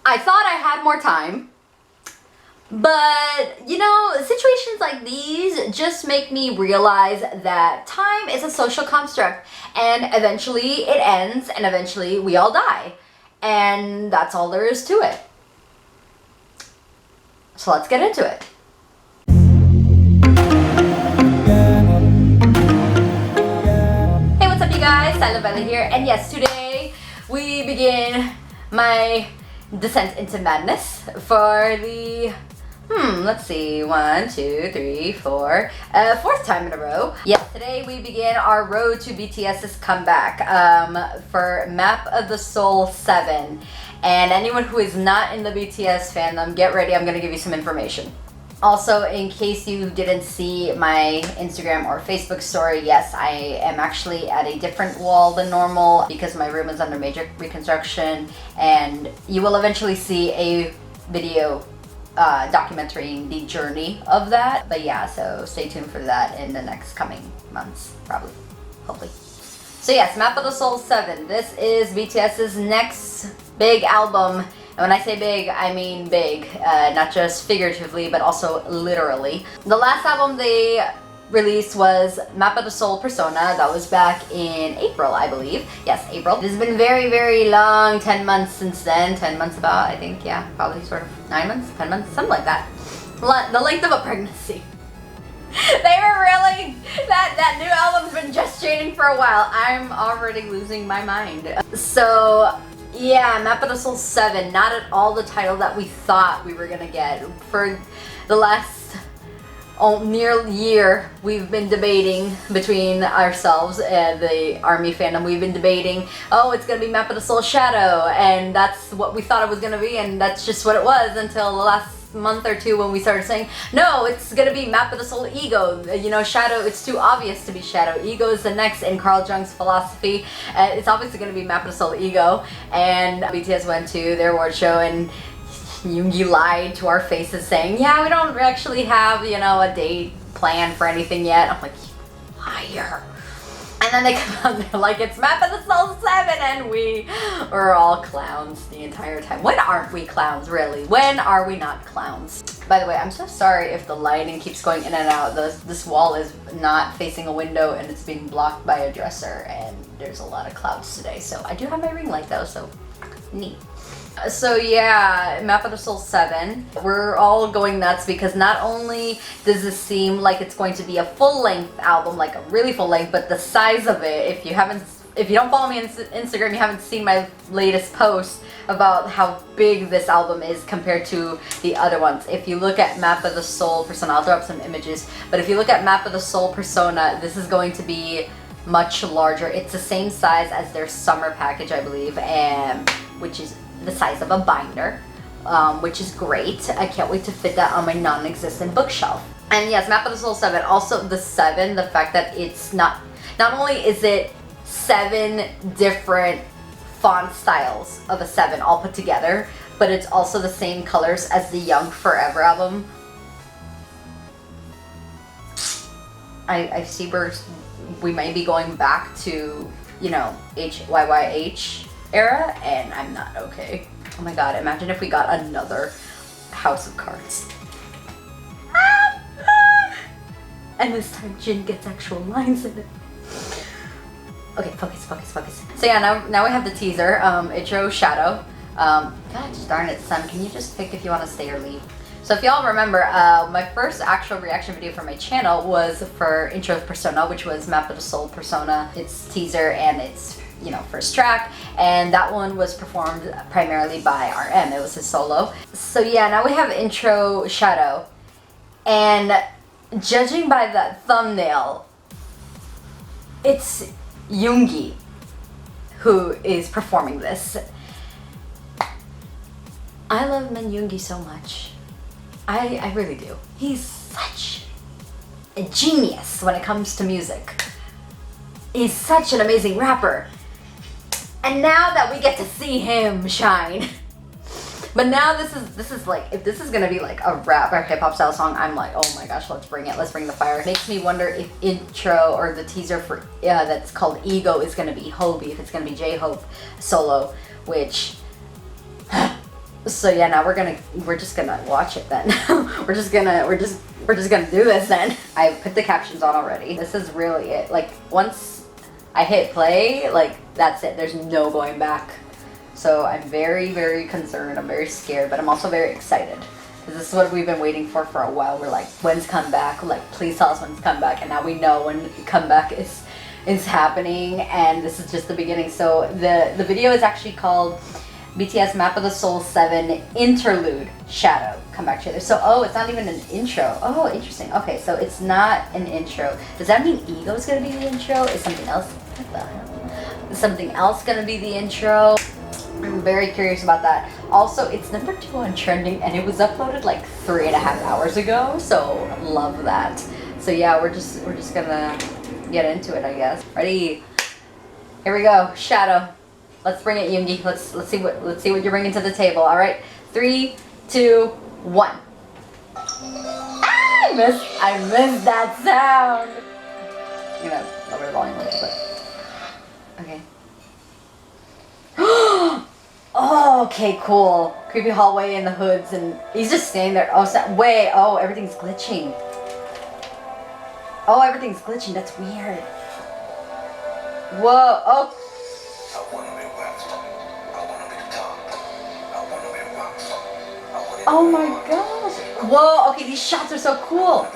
I thought I had more time, but you know, situations like these just make me realize that time is a social construct, and eventually it ends, and eventually we all die. And that's all there is to it. So let's get into it. Hey, what's up you guys? Silent Bella here, and yes, today we begin my descent into madness for the let's see, 1, 2, 3, 4, fourth time in a row. Yes, today we begin our road to BTS's comeback for Map of the Soul 7. And anyone who is not in the BTS fandom, get ready, I'm gonna give you some information. Also, in case you didn't see my Instagram or Facebook story, yes, I am actually at a different wall than normal because my room is under major reconstruction, and you will eventually see a video documenting the journey of that. But yeah, so stay tuned for that in the next coming months, probably, hopefully. So yes, Map of the Soul 7. This is BTS's next big album. And when I say big, I mean big, not just figuratively, but also literally. The last album they released was Map of the Soul Persona. That was back in April, I believe. Yes, April. It has been very, very long, 10 months since then. 10 months about, I think, yeah, probably sort of 9 months, 10 months, something like that. The length of a pregnancy. They were really, that new album's been gestating for a while. I'm already losing my mind. So, yeah, Map of the Soul 7, not at all the title that we thought we were gonna get. For the last near year, we've been debating between ourselves and the ARMY fandom. We've been debating, oh, it's gonna be Map of the Soul Shadow, and that's what we thought it was gonna be, and that's just what it was until the last month or two when we started saying, no, it's gonna be Map of the Soul Ego. You know, Shadow, it's too obvious to be Shadow. Ego is the next in Carl Jung's philosophy. It's obviously gonna be Map of the Soul Ego. And BTS went to their award show and Yoongi lied to our faces saying, yeah, we don't actually have, you know, a date planned for anything yet. I'm like, liar. And then they come out and they're like, it's Map of the Soul 7, and we were all clowns the entire time. When aren't we clowns, really? When are we not clowns? By the way, I'm so sorry if the lighting keeps going in and out. This wall is not facing a window and it's being blocked by a dresser, and there's a lot of clouds today. So I do have my ring light though, so neat. So yeah, Map of the Soul 7. We're all going nuts because not only does this seem like it's going to be a full-length album, like a really full-length, but the size of it, if you don't follow me on Instagram, you haven't seen my latest post about how big this album is compared to the other ones. If you look at Map of the Soul Persona, I'll throw up some images, but if you look at Map of the Soul Persona, this is going to be much larger. It's the same size as their summer package, I believe, and which is the size of a binder, which is great. I can't wait to fit that on my non-existent bookshelf. And yes, Map of the Soul 7, also the 7, the fact that it's not only is it 7 different font styles of a 7 all put together, but it's also the same colors as the Young Forever album. I see where we might be going back to, you know, HYYH era, and I'm not okay. Oh my god, imagine if we got another House of Cards. And this time Jin gets actual lines in it. Okay, focus. So yeah, now we have the teaser. It shows Shadow. God darn it, son, can you just pick if you want to stay or leave? So if y'all remember, my first actual reaction video for my channel was for Intro Persona, which was Map of the Soul Persona. It's teaser and it's, you know, first track, and that one was performed primarily by RM. It was his solo. So yeah, now we have Intro Shadow, and judging by that thumbnail, it's Yoongi who is performing this. I love Min Yoongi so much. I really do. He's such a genius when it comes to music. He's such an amazing rapper. And now that we get to see him shine, but now this is like, if this is gonna be like a rap or hip hop style song, I'm like, oh my gosh, let's bring it, let's bring the fire. It makes me wonder if intro or the teaser for that's called Ego is gonna be Hobie, if it's gonna be J-Hope solo, which So yeah, now we're just gonna watch it then. we're just gonna do this then. I put the captions on already. This is really it. Like once I hit play, like that's it. There's no going back. So I'm very, very concerned. I'm very scared, but I'm also very excited. This is what we've been waiting for a while. We're like, when's comeback? Like, please tell us when's comeback. And now we know when comeback is happening, and this is just the beginning. So the video is actually called BTS Map of the Soul 7 Interlude Shadow. Come back to this. So, oh, it's not even an intro. Oh, interesting. Okay, so it's not an intro. Does that mean Ego is gonna be the intro? Is something else? What the hell? Is something else gonna be the intro? I'm very curious about that. Also, it's number 2 on trending, and it was uploaded like 3.5 hours ago. So, love that. So yeah, we're just gonna get into it, I guess. Ready? Here we go. Shadow. Let's bring it, Yoongi. Let's see what you're bringing to the table. All right, 3, 2, 1. Ah, I missed that sound. I'm gonna lower the volume a little bit. Okay. Oh, okay, cool. Creepy hallway in the hoods, and he's just standing there. Oh, wait. Oh, everything's glitching. Oh, everything's glitching. That's weird. Whoa. Oh. Oh my gosh. Whoa. Okay, these shots are so cool.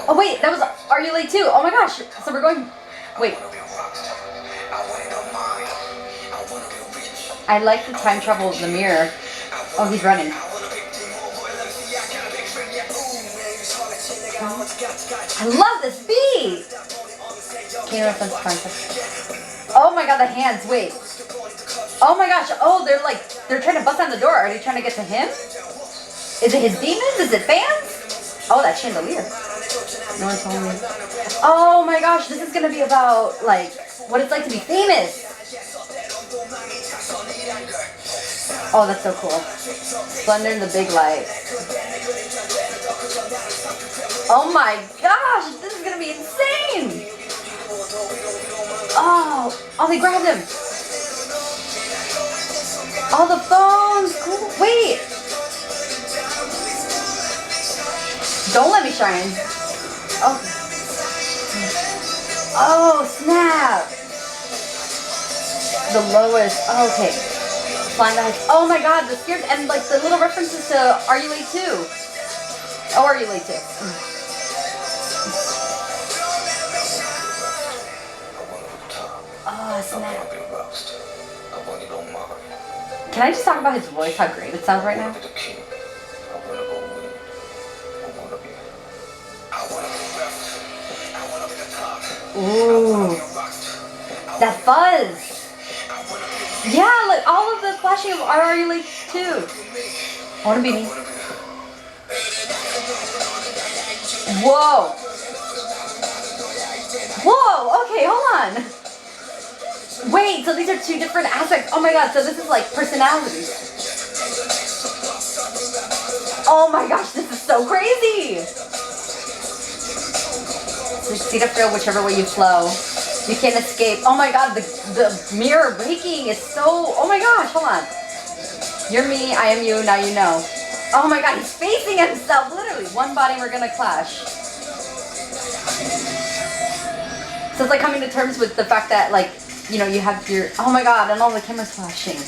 Oh wait, that was Are You Late Too? Oh my gosh. So we're going. Wait. I like the time travel of the mirror. Oh, he's running. I love this beat! Oh my god, the hands, wait. Oh my gosh, oh, they're trying to bust down the door. Are they trying to get to him? Is it his demons? Is it fans? Oh, that chandelier. No one told me. Oh my gosh, this is gonna be about, like, what it's like to be famous. Oh, that's so cool. Splendor in the big light. Oh my gosh, this is gonna be insane! Oh, they grabbed him. All the phones, cool. Wait. Don't let me shine. Oh. Oh, snap. The lowest. Oh, okay. Flying guys. Oh my god, the scared, and like the little references to Are You Late Too? Oh, Are You Late Too? Oh, snap. Can I just talk about his voice, how great it sounds right now? Ooh. That fuzz. Yeah, like all of the flashing of Are You Late Too? I wanna be me. Whoa. Whoa, okay, hold on. Wait, so these are 2 different aspects. Oh my god, so this is like personalities. Oh my gosh, this is so crazy. See to feel whichever way you flow. You can't escape. Oh my god, the mirror breaking is so... Oh my gosh, hold on. You're me, I am you, now you know. Oh my god, he's facing himself, literally. One body, we're gonna clash. So it's like coming to terms with the fact that, like, you know, you have your... Oh my god, and all the cameras flashing.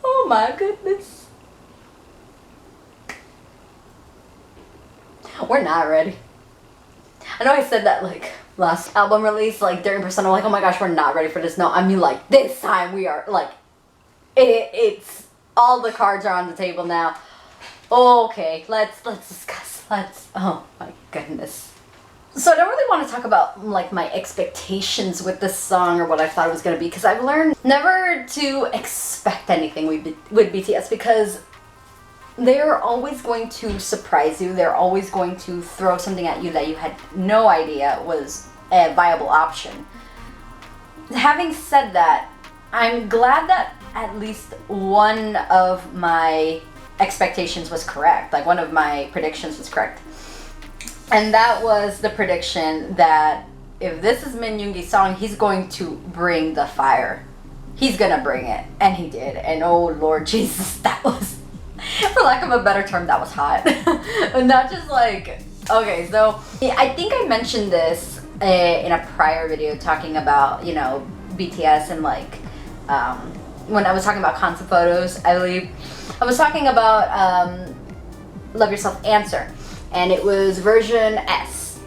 Oh my goodness. We're not ready. I know I said that, like, last album release, like, during Persona, like, oh my gosh, we're not ready for this. No, I mean, like, this time we are, like, it's... All the cards are on the table now. Okay, let's discuss. Oh my goodness. So I don't really want to talk about like my expectations with this song or what I thought it was going to be, because I've learned never to expect anything with BTS, because they're always going to surprise you. They're always going to throw something at you that you had no idea was a viable option. Having said that, I'm glad that at least one of my expectations was correct. Like, one of my predictions was correct. And that was the prediction that if this is Min Yoongi's song, he's going to bring the fire. He's gonna bring it. And he did. And oh Lord Jesus, that was, for lack of a better term, that was hot. And not just like, okay, so I think I mentioned this in a prior video talking about, you know, BTS and like, when I was talking about concept photos, I believe I was talking about Love Yourself Answer. And it was version S.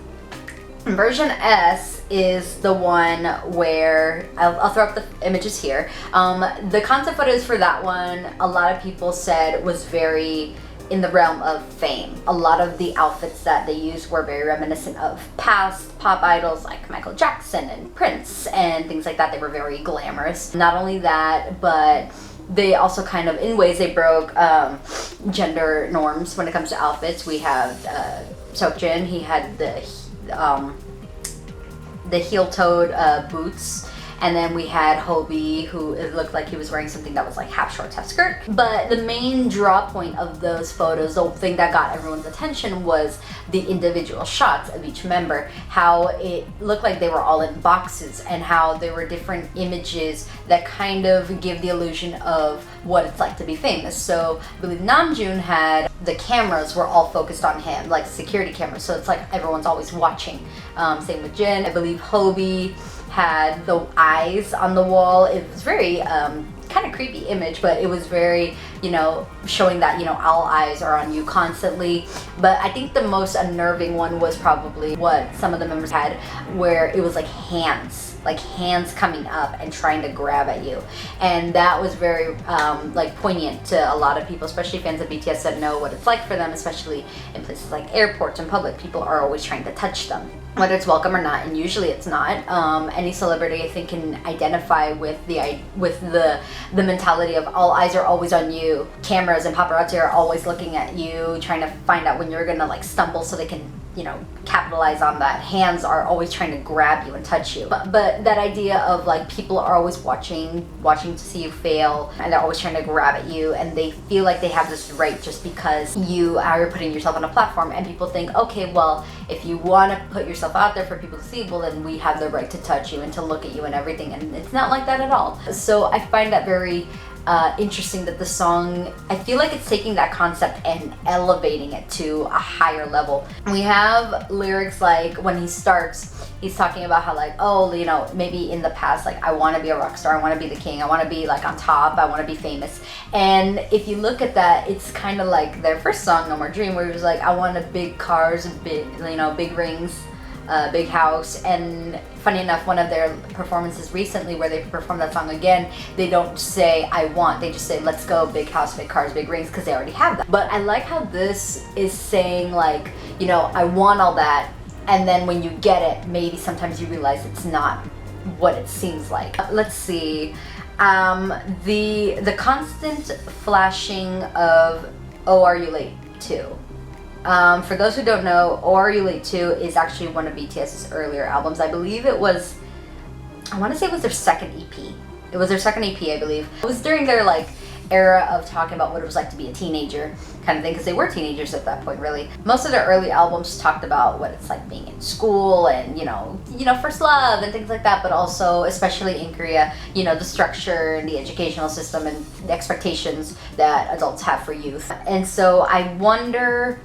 And version S is the one where I'll throw up the images here. The concept photos for that one, a lot of people said was very in the realm of fame. A lot of the outfits that they used were very reminiscent of past pop idols like Michael Jackson and Prince and things like that. They were very glamorous. Not only that, but they also kind of, in ways, they broke gender norms when it comes to outfits. We have Seokjin, he had the heel-toed boots. And then we had Hobie, who it looked like he was wearing something that was like half short, half skirt. But the main draw point of those photos, the thing that got everyone's attention, was the individual shots of each member. How it looked like they were all in boxes, and how there were different images that kind of give the illusion of what it's like to be famous. So I believe Namjoon had, the cameras were all focused on him, like security cameras. So it's like everyone's always watching. Same with Jin. I believe Hobie had the eyes on the wall. It was very kind of creepy image, but it was very, you know, showing that, you know, all eyes are on you constantly. But I think the most unnerving one was probably what some of the members had, where it was like hands coming up and trying to grab at you. And that was very like poignant to a lot of people, especially fans of BTS that know what it's like for them, especially in places like airports and public. People are always trying to touch them, whether it's welcome or not, and usually it's not. Any celebrity, I think, can identify with the mentality of all eyes are always on you. Cameras and paparazzi are always looking at you, trying to find out when you're gonna like stumble so they can, you know, capitalize on that. Hands are always trying to grab you and touch you. But that idea of like people are always watching to see you fail, and they're always trying to grab at you, and they feel like they have this right just because you are putting yourself on a platform. And people think, okay, well, if you want to put yourself out there for people to see, well, then we have the right to touch you and to look at you and everything. And it's not like that at all. So I find that very interesting that the song, I feel like it's taking that concept and elevating it to a higher level. We have lyrics like when he starts, he's talking about how like, oh, you know, maybe in the past, like, I want to be a rock star, I want to be the king, I want to be like on top, I want to be famous. And if you look at that, it's kind of like their first song, No More Dream, where he was like, I wanted big cars, big, you know, big rings, big house. And funny enough, one of their performances recently where they performed that song again, they don't say I want, they just say let's go, big house, big cars, big rings, because they already have that. But I like how this is saying like, you know, I want all that, and then when you get it, maybe sometimes you realize it's not what it seems like. Let's see, the constant flashing of Oh Are You Late Too. For those who don't know, Oh Are You Late Too is actually one of BTS's earlier albums. I believe it was, I want to say it was their second EP. It was their second EP, I believe. It was during their like era of talking about what it was like to be a teenager kind of thing, because they were teenagers at that point, really. Most of their early albums talked about what it's like being in school and, you know, first love and things like that, but also, especially in Korea, you know, the structure and the educational system and the expectations that adults have for youth. And so I wonder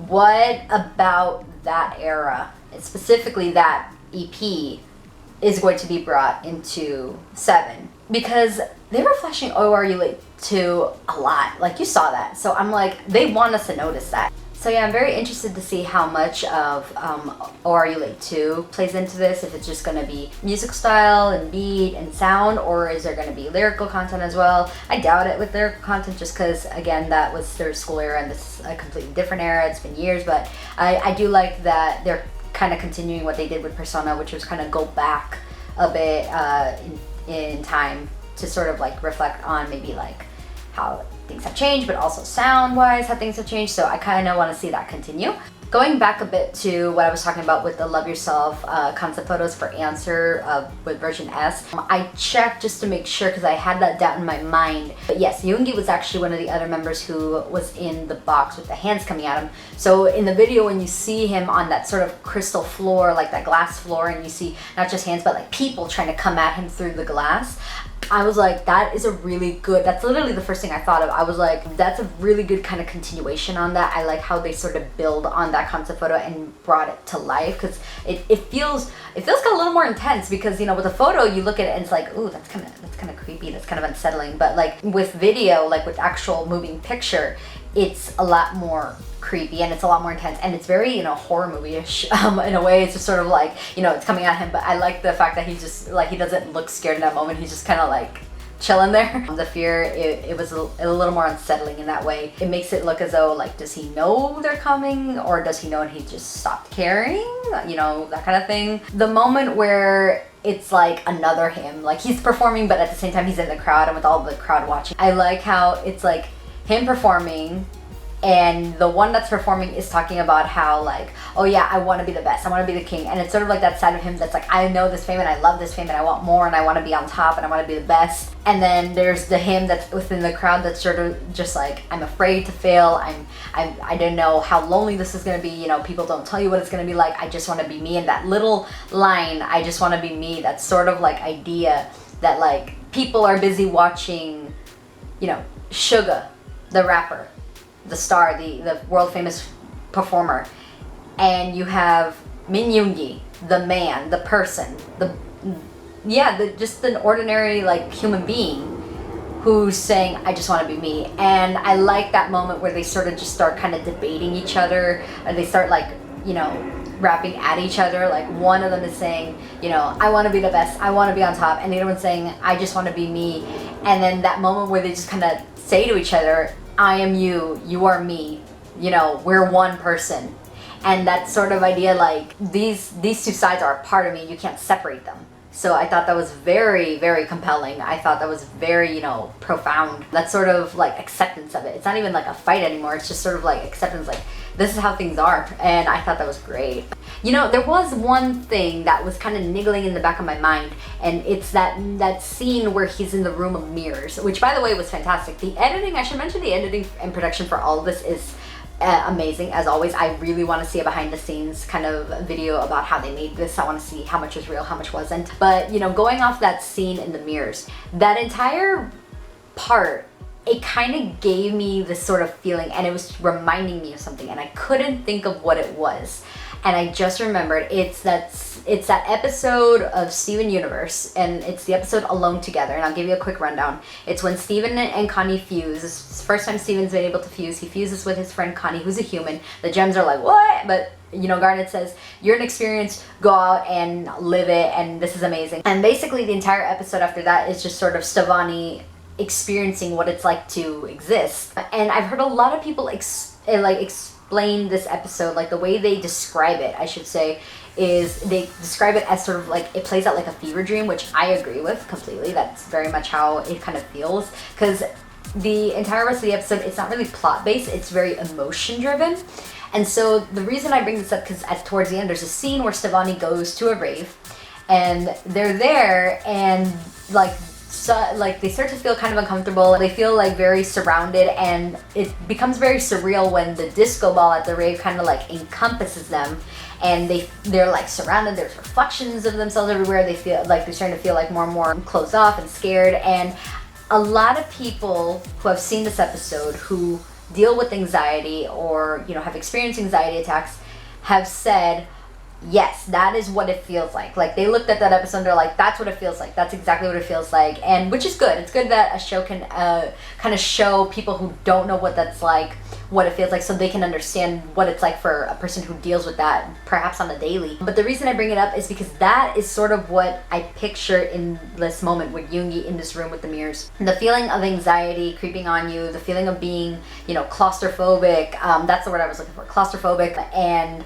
what about that era, specifically that EP, is going to be brought into 7, because they were flashing Oh Are You Late Too a lot, like you saw that. So I'm like, they want us to notice that. So yeah, I'm very interested to see how much of Oh Are You Late Too plays into this, if it's just going to be music style and beat and sound, or is there going to be lyrical content as well. I doubt it with lyrical content, just because, again, that was their school era and this is a completely different era. It's been years, but I do like that they're kind of continuing what they did with Persona, which was kind of go back a bit in time to sort of like reflect on maybe like how things have changed, but also sound-wise how things have changed. So I kind of want to see that continue. Going back a bit to what I was talking about with the Love Yourself concept photos for Answer with version S, I checked just to make sure because I had that doubt in my mind. But yes, Yoongi was actually one of the other members who was in the box with the hands coming at him. So in the video, when you see him on that sort of crystal floor, like that glass floor, and you see not just hands but like people trying to come at him through the glass, I was like, that is a really good, that's literally the first thing I thought of. I was like, that's a really good kind of continuation on that. I like how they sort of build on that concept photo and brought it to life, because it feels kind of a little more intense, because you know, with a photo you look at it and it's like, ooh, that's kind of creepy, that's kind of unsettling. But like with video, like with actual moving picture, it's a lot more creepy and it's a lot more intense, and it's very, you know, horror movie-ish in a way. It's just sort of like, you know, it's coming at him, but I like the fact that he just like, he doesn't look scared in that moment. He's just kind of like chilling there. The fear, it was a little more unsettling in that way. It makes it look as though like, does he know they're coming, or does he know and he just stopped caring, you know, that kind of thing. The moment where it's like another him, like he's performing but at the same time he's in the crowd and with all the crowd watching, I like how it's like him performing, and the one that's performing is talking about how like, oh yeah, I want to be the best, I want to be the king. And it's sort of like that side of him that's like, I know this fame and I love this fame and I want more and I want to be on top and I want to be the best. And then there's the him that's within the crowd that's sort of just like, I'm afraid to fail, I don't know how lonely this is going to be, you know, people don't tell you what it's going to be like, I just want to be me. And that little line, I just want to be me, that sort of like idea that like people are busy watching, you know, Suga, the rapper, the star, the world famous performer, and you have Min Yoongi, the man, the person, just an ordinary like human being who's saying, I just want to be me. And I like that moment where they sort of just start kind of debating each other, or they start like, you know, rapping at each other. Like one of them is saying, you know, I want to be the best, I want to be on top, and the other one's saying, I just want to be me. And then that moment where they just kind of say to each other, I am you, you are me, you know, we're one person. And that sort of idea, like these two sides are a part of me, you can't separate them. So I thought that was very, very compelling. I thought that was very, you know, profound. That sort of like acceptance of it. It's not even like a fight anymore, it's just sort of like acceptance, like this is how things are. And I thought that was great. You know, there was one thing that was kind of niggling in the back of my mind, and it's that scene where he's in the room of mirrors, which by the way was fantastic. The editing, I should mention, the editing and production for all of this is amazing as always. I really want to see a behind the scenes kind of video about how they made this. I want to see how much was real, how much wasn't. But you know, going off that scene in the mirrors, that entire part, it kind of gave me this sort of feeling, and it was reminding me of something, and I couldn't think of what it was. And I just remembered, it's that episode of Steven Universe, and it's the episode Alone Together, and I'll give you a quick rundown. It's when Steven and Connie fuse. It's the first time Steven's been able to fuse. He fuses with his friend Connie, who's a human. The gems are like, what? But you know, Garnet says, you're an experience, go out and live it, and this is amazing. And basically the entire episode after that is just sort of Stevani experiencing what it's like to exist. And I've heard a lot of people explain this episode, like the way they describe it, I should say, is they describe it as sort of like it plays out like a fever dream, which I agree with completely. That's very much how it kind of feels, because the entire rest of the episode, it's not really plot based, it's very emotion driven. And so the reason I bring this up, because towards the end there's a scene where Stevani goes to a rave and they're there, and like they start to feel kind of uncomfortable. They feel like very surrounded, and it becomes very surreal when the disco ball at the rave kind of like encompasses them, and they're like surrounded. There's reflections of themselves everywhere. They feel like they're starting to feel like more and more closed off and scared. And a lot of people who have seen this episode, who deal with anxiety or, you know, have experienced anxiety attacks, have said, yes, that is what it feels like. Like they looked at that episode and they're like, that's what it feels like. That's exactly what it feels like. And which is good. It's good that a show can kind of show people who don't know what that's like, what it feels like, so they can understand what it's like for a person who deals with that perhaps on a daily. But the reason I bring it up is because that is sort of what I picture in this moment with Yoongi in this room with the mirrors. The feeling of anxiety creeping on you, the feeling of being, you know, claustrophobic. That's the word I was looking for, claustrophobic, and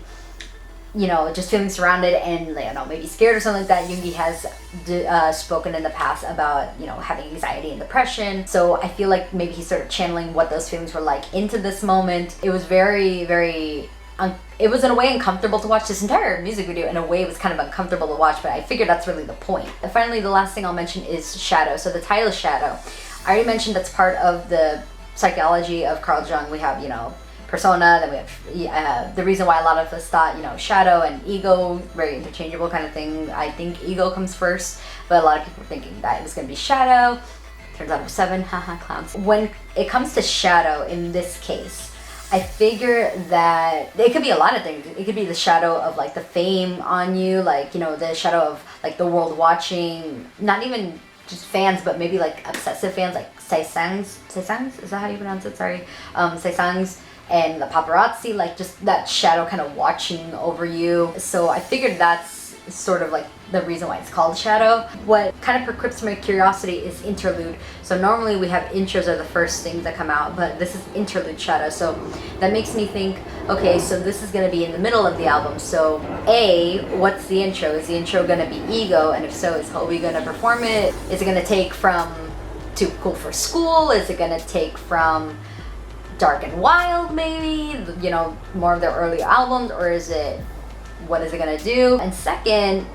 you know, just feeling surrounded and, you know, maybe scared or something like that. Yoongi has spoken in the past about, you know, having anxiety and depression. So I feel like maybe he's sort of channeling what those feelings were like into this moment. It was very, very it was in a way uncomfortable to watch. This entire music video in a way was kind of uncomfortable to watch, but I figured that's really the point. And finally, the last thing I'll mention is shadow. So the title shadow, I already mentioned that's part of the psychology of Carl Jung. We have, you know, persona, then we have the reason why a lot of us thought, you know, shadow and ego, very interchangeable kind of thing. I think ego comes first, but a lot of people were thinking that it was going to be shadow. Turns out it was 7, haha, clowns. When it comes to shadow, in this case, I figure that it could be a lot of things. It could be the shadow of like the fame on you, like, you know, the shadow of like the world watching, not even just fans, but maybe like obsessive fans, like saisangs, is that how you pronounce it? Sorry. Saisangs and the paparazzi, like just that shadow kind of watching over you. So I figured that's sort of like the reason why it's called shadow. What kind of perclips my curiosity is interlude. So normally we have intros are the first things that come out, but this is interlude shadow. So that makes me think, okay, so this is gonna be in the middle of the album. So A, what's the intro? Is the intro gonna be ego? And if so, is Hobie gonna perform it? Is it gonna take from Too Cool for School? Is it gonna take from Dark and Wild, maybe, you know, more of their earlier albums? Or is it, what is it gonna do? And second,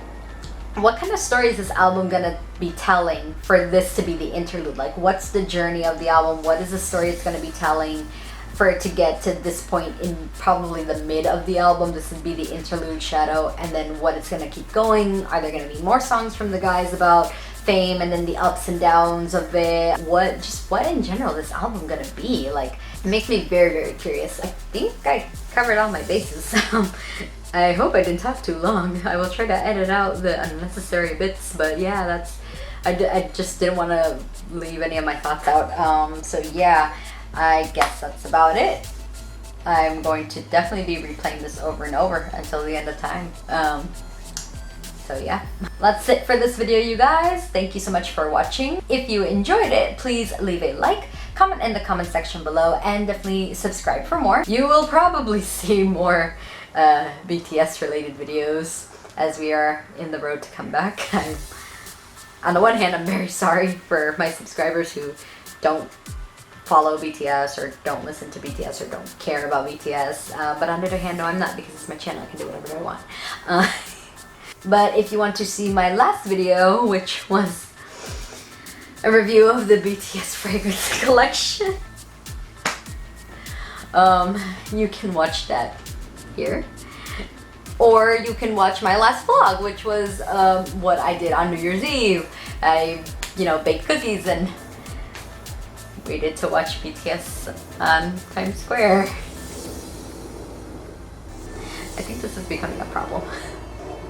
what kind of story is this album gonna be telling for this to be the interlude? Like, what's the journey of the album? What is the story it's gonna be telling for it to get to this point in probably the mid of the album? This would be the interlude shadow, and then what it's gonna keep going. Are there gonna be more songs from the guys about fame and then the ups and downs of it? What in general this album gonna be? Like, it makes me very, very curious. I think I covered all my bases. I hope I didn't talk too long. I will try to edit out the unnecessary bits, but yeah, that's, I just didn't want to leave any of my thoughts out. So yeah, I guess that's about it. I'm going to definitely be replaying this over and over until the end of time. So yeah, that's it for this video, you guys. Thank you so much for watching. If you enjoyed it, please leave a like, comment in the comment section below, and definitely subscribe for more. You will probably see more BTS related videos as we are in the road to come back. On the one hand, I'm very sorry for my subscribers who don't follow BTS or don't listen to BTS or don't care about BTS, but on the other hand, no, I'm not, because it's my channel. I can do whatever I want. But if you want to see my last video, which was a review of the BTS fragrance collection, you can watch that here. Or you can watch my last vlog, which was what I did on New Year's Eve. I, you know, baked cookies and waited to watch BTS on Times Square. I think this is becoming a problem.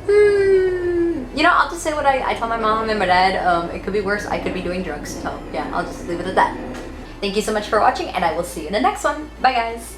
You know, I'll just say what I told my mom and my dad. It could be worse. I could be doing drugs. So yeah, I'll just leave it at that. Thank you so much for watching, and I will see you in the next one. Bye, guys.